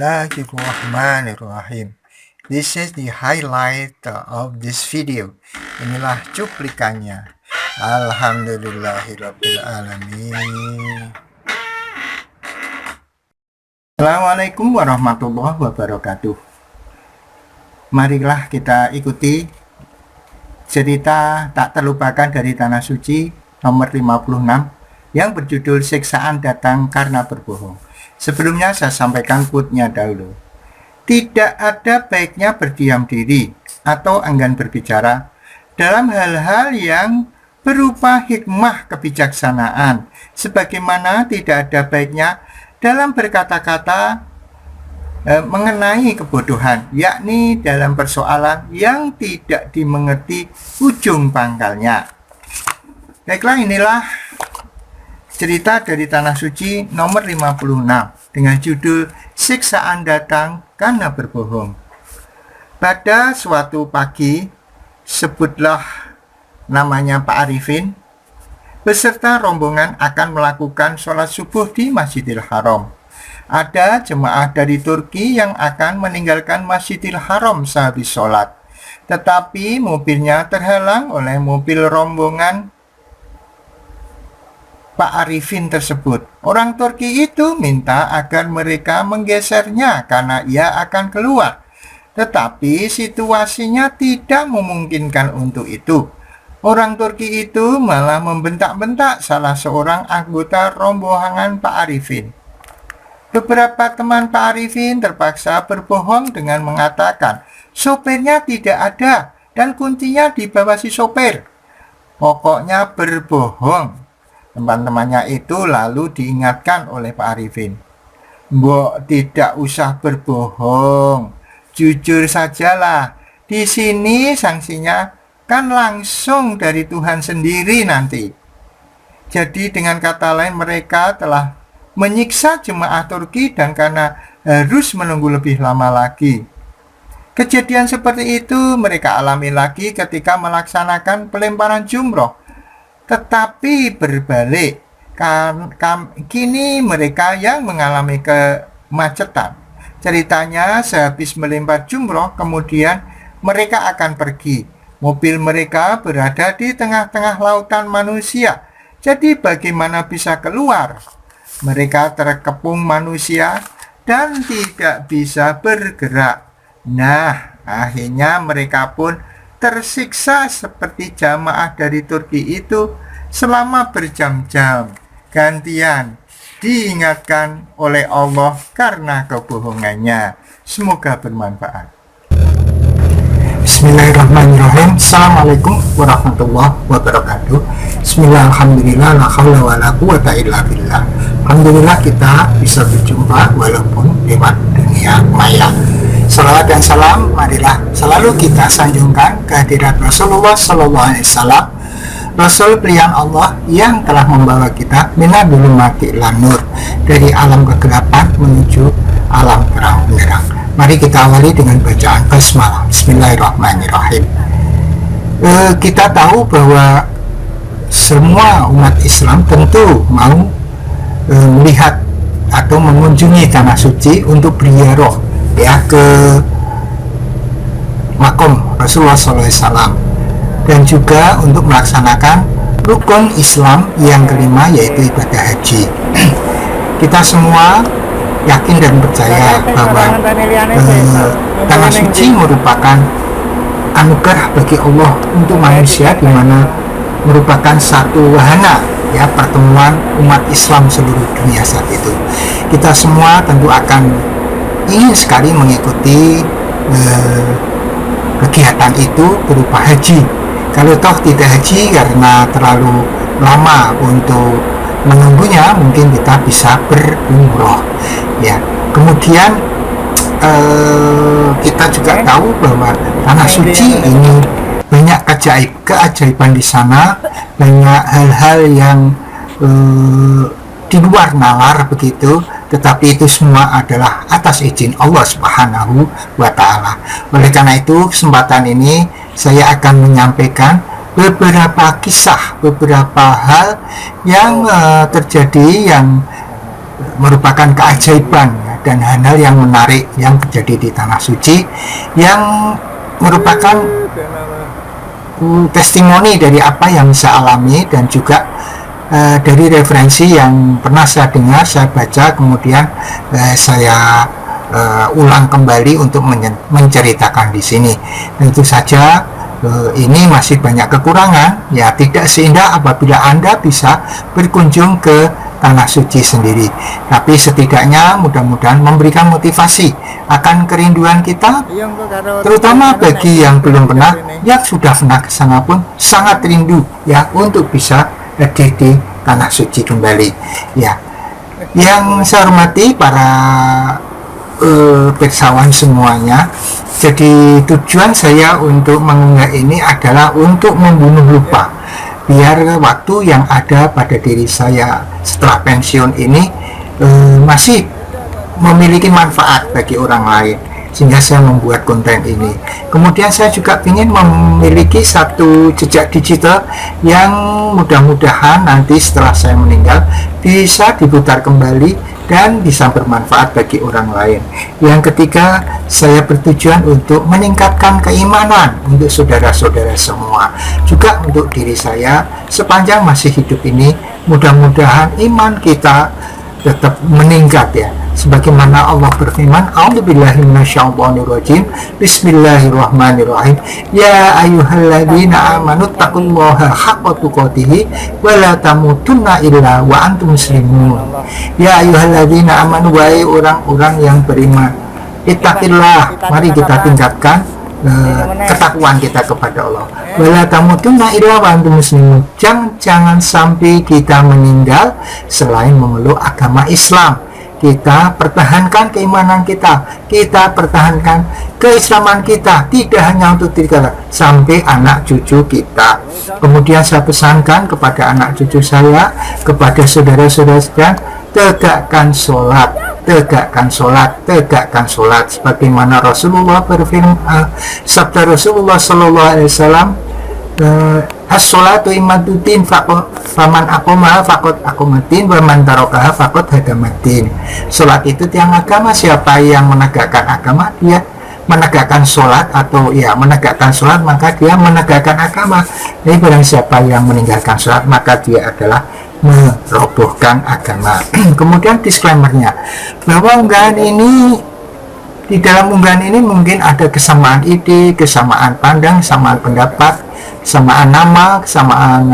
Bismillahirrahmanirrahim. This is the highlight of this video. Inilah cuplikannya. Alhamdulillahirrabbilalamin. Assalamualaikum warahmatullahi wabarakatuh. Marilah kita ikuti cerita tak terlupakan dari Tanah Suci nomor 56 yang berjudul Siksaan Datang Karena Berbohong. Sebelumnya saya sampaikan quote-nya dahulu. Tidak ada baiknya berdiam diri atau enggan berbicara dalam hal-hal yang berupa hikmah kebijaksanaan, sebagaimana tidak ada baiknya dalam berkata-kata mengenai kebodohan, yakni dalam persoalan yang tidak dimengerti ujung pangkalnya. Baiklah, inilah cerita dari Tanah Suci nomor 56 dengan judul Siksaan Datang Karena Berbohong. Pada suatu pagi, sebutlah namanya Pak Arifin, beserta rombongan akan melakukan sholat subuh di Masjidil Haram. Ada jemaah dari Turki yang akan meninggalkan Masjidil Haram sehabis sholat, tetapi mobilnya terhalang oleh mobil rombongan Pak Arifin tersebut. Orang Turki itu minta agar mereka menggesernya karena ia akan keluar. Tetapi situasinya tidak memungkinkan untuk itu. Orang Turki itu malah membentak-bentak salah seorang anggota rombongan Pak Arifin. Beberapa teman Pak Arifin terpaksa berbohong dengan mengatakan sopirnya tidak ada dan kuncinya di bawah si sopir. Pokoknya berbohong. Teman-temannya itu lalu diingatkan oleh Pak Arifin, "Mbok tidak usah berbohong, jujur sajalah. Di sini sanksinya kan langsung dari Tuhan sendiri nanti." Jadi dengan kata lain, mereka telah menyiksa jemaah Turki dan karena harus menunggu lebih lama lagi. Kejadian seperti itu mereka alami lagi ketika melaksanakan pelemparan jumroh. Tetapi berbalik, kini mereka yang mengalami kemacetan. Ceritanya sehabis melempar jumroh, kemudian mereka akan pergi. Mobil mereka berada di tengah-tengah lautan manusia. Jadi bagaimana bisa keluar? Mereka terkepung manusia dan tidak bisa bergerak. Nah, akhirnya mereka pun tersiksa seperti jamaah dari Turki itu selama berjam-jam, gantian diingatkan oleh Allah karena kebohongannya. Semoga bermanfaat. Bismillahirrahmanirrahim. Assalamualaikum warahmatullahi wabarakatuh. Bismillahirrahmanirrahim. La haula wala quwata illa billah. Alhamdulillah kita bisa berjumpa walaupun lewat dunia maya. Salawat dan salam marilah selalu kita sanjungkan kehadirat Rasulullah SAW, Rasul pilihan Allah yang telah membawa kita minal zulumati ilan nur, dari alam kegelapan menuju alam terang benderang. Mari kita awali dengan bacaan basmalah. Bismillahirrahmanirrahim. Kita tahu bahwa semua umat Islam tentu mau melihat atau mengunjungi Tanah Suci untuk berziarah ke makom Rasulullah SAW, dan juga untuk melaksanakan rukun Islam yang kelima, yaitu ibadah haji. Kita semua yakin dan percaya bahwa Tanah Suci merupakan anugerah bagi Allah untuk manusia, di mana merupakan satu wahana pertemuan umat Islam seluruh dunia saat itu. Kita semua tentu akan ingin sekali mengikuti kegiatan itu berupa haji. Kalau toh tidak haji karena terlalu lama untuk menunggunya, mungkin kita bisa berumroh. Kemudian kita juga tahu bahwa Tanah Suci ini banyak keajaiban di sana, banyak hal-hal yang di luar nalar begitu. Tetapi itu semua adalah atas izin Allah Subhanahu wa Ta'ala. Oleh karena itu, kesempatan ini saya akan menyampaikan beberapa kisah, beberapa hal yang terjadi yang merupakan keajaiban banyak dan hal-hal yang menarik yang terjadi di Tanah Suci yang merupakan testimoni dari apa yang saya alami dan juga dari referensi yang pernah saya dengar, saya baca, kemudian saya ulang kembali untuk menceritakan di sini. Tentu saja ini masih banyak kekurangan, ya tidak seindah apabila Anda bisa berkunjung ke Tanah Suci sendiri. Tapi setidaknya mudah-mudahan memberikan motivasi akan kerinduan kita, terutama bagi yang belum pernah, yang sudah pernah ke sana pun sangat rindu ya untuk bisa hadir di Tanah Suci kembali. Ya, yang saya hormati para pirsawan semuanya, jadi tujuan saya untuk mengunggah ini adalah untuk membunuh lupa, biar waktu yang ada pada diri saya setelah pensiun ini masih memiliki manfaat bagi orang lain, sehingga saya membuat konten ini. Kemudian saya juga ingin memiliki satu jejak digital yang mudah-mudahan nanti setelah saya meninggal bisa diputar kembali dan bisa bermanfaat bagi orang lain. Yang ketiga, saya bertujuan untuk meningkatkan keimanan untuk saudara-saudara semua, juga untuk diri saya sepanjang masih hidup ini. Mudah-mudahan iman kita tetap meningkat ya, sebagaimana Allah berfirman, a'udzubillahi minasyaitonirrajim, bismillahirrahmanirrahim, ya ayyuhalladzina amanu taqullaha haqqa tuqatih wa la tamutunna illa wa antum muslimun. Ya ayyuhalladzina amanu, wahai orang-orang yang beriman, ittaqillah, mari kita tingkatkan ketakwaan kita kepada Allah. Wala tamutunna illa wa antum muslimun, jangan sampai kita meninggal selain memeluk agama Islam. Kita pertahankan keimanan kita, kita pertahankan keislaman kita, tidak hanya untuk diri kita, sampai anak cucu kita. Kemudian saya pesankan kepada anak cucu saya, kepada saudara-saudara sekalian, tegakkan sholat, tegakkan sholat, tegakkan sholat, sebagaimana Rasulullah berfirman, sabda Rasulullah Sallallahu Alaihi Wasallam, as-sholatu imaduddin, faman aqoma faqad aqomaddin, wa man tarakaha faqad hadamaddin. Sholat itu tiang agama, siapa yang menegakkan agama dia menegakkan sholat, atau ya menegakkan sholat maka dia menegakkan agama. Jadi barang siapa yang meninggalkan sholat maka dia adalah merobohkan agama. Kemudian disclaimernya, bahwa unggahan ini, di dalam unggahan ini mungkin ada kesamaan ide, kesamaan pandang, kesamaan pendapat, kesamaan nama, kesamaan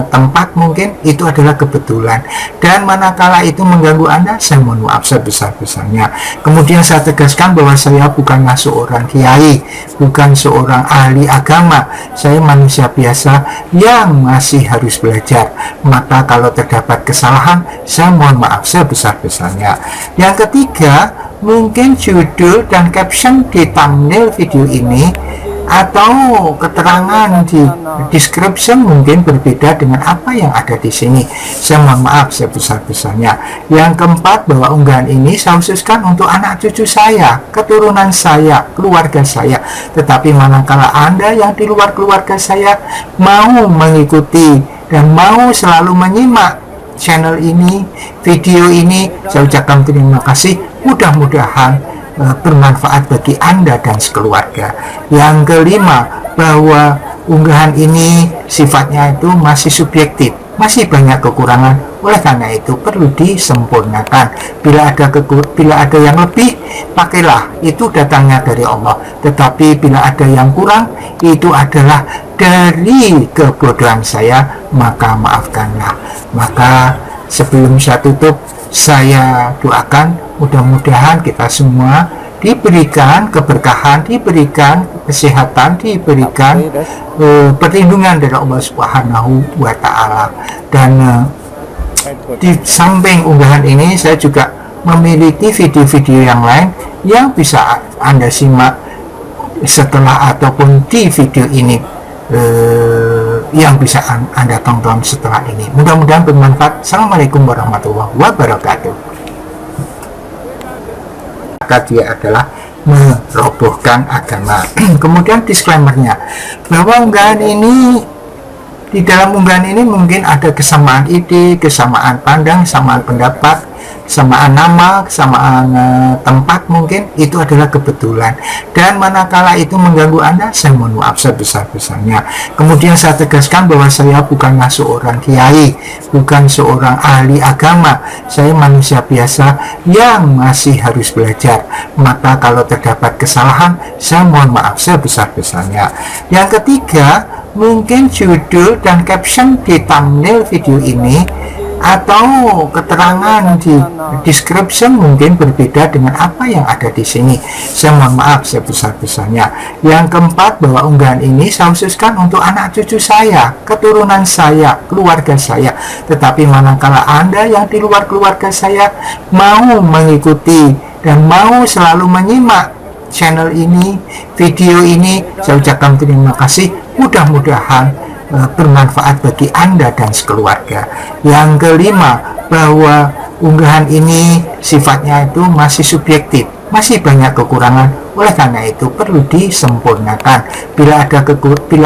tempat, mungkin itu adalah kebetulan, dan manakala itu mengganggu Anda, saya mohon maaf sebesar-besarnya. Kemudian saya tegaskan bahwa saya bukanlah seorang kiai, bukan seorang ahli agama, saya manusia biasa yang masih harus belajar. Maka kalau terdapat kesalahan, saya mohon maaf sebesar-besarnya. Yang ketiga, mungkin judul dan caption di thumbnail video ini atau keterangan di description mungkin berbeda dengan apa yang ada di sini. Saya mohon maaf sebesar-besarnya. Yang keempat, bahwa unggahan ini saya khususkan untuk anak cucu saya, keturunan saya, keluarga saya. Tetapi manakala Anda yang di luar keluarga saya mau mengikuti dan mau selalu menyimak channel ini, video ini, saya ucapkan terima kasih. Mudah-mudahan bermanfaat bagi Anda dan sekeluarga. Yang kelima, bahwa unggahan ini sifatnya itu masih subjektif, masih banyak kekurangan. Oleh karena itu perlu disempurnakan. Bila ada yang lebih, pakailah, itu datangnya dari Allah. Tetapi bila ada yang kurang, itu adalah dari kebodohan saya, maka maafkanlah. Maka sebelum saya tutup, saya doakan mudah-mudahan kita semua diberikan keberkahan, diberikan kesehatan, diberikan perlindungan dari Allah Subhanahu wa Ta'ala. Dan di samping unggahan ini, saya juga memiliki video-video yang lain yang bisa Anda simak setelah ataupun di video ini, yang bisa Anda tonton setelah ini. Mudah-mudahan bermanfaat. Assalamualaikum warahmatullahi wabarakatuh. Maka dia adalah merobohkan agama. Kemudian disclaimernya, bahwa unggahan ini, di dalam unggahan ini mungkin ada kesamaan ide, kesamaan pandang, kesamaan pendapat, kesamaan nama, kesamaan tempat mungkin itu adalah kebetulan, dan manakala itu mengganggu Anda, saya mohon maaf sebesar-besarnya. Kemudian saya tegaskan bahwa saya bukanlah seorang kiai, bukan seorang ahli agama, saya manusia biasa yang masih harus belajar. Maka kalau terdapat kesalahan, saya mohon maaf sebesar-besarnya. Yang ketiga, mungkin judul dan caption di thumbnail video ini atau keterangan di description mungkin berbeda dengan apa yang ada di sini. Saya mohon maaf sebesar-besarnya. Yang keempat, bahwa unggahan ini saya khususkan untuk anak cucu saya, keturunan saya, keluarga saya. Tetapi manakala Anda yang di luar keluarga saya mau mengikuti dan mau selalu menyimak channel ini, video ini, saya ucapkan terima kasih. Mudah-mudahan bermanfaat bagi Anda dan sekeluarga. Yang kelima, bahwa unggahan ini sifatnya itu masih subjektif, masih banyak kekurangan. Oleh karena itu perlu disempurnakan. Bila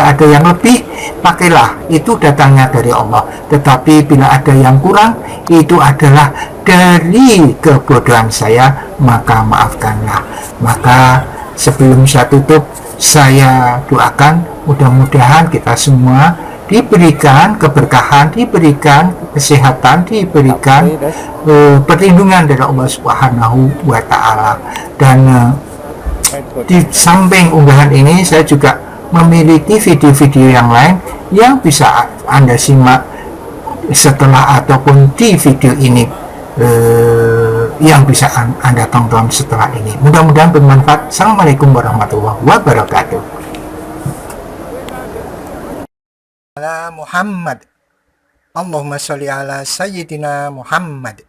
ada yang lebih, pakailah, itu datangnya dari Allah. Tetapi bila ada yang kurang, itu adalah dari kebodohan saya, maka maafkanlah. Maka sebelum saya tutup, saya doakan mudah-mudahan kita semua diberikan keberkahan, diberikan kesehatan, diberikan perlindungan dari Allah Subhanahu wa Ta'ala. Dan di samping unggahan ini, saya juga memiliki video-video yang lain yang bisa Anda simak setelah ataupun di video ini, yang bisa Anda tonton setelah ini. Mudah-mudahan bermanfaat. Assalamualaikum warahmatullahi wabarakatuh. Ala Muhammad, Allahumma sholli ala Sayyidina Muhammad.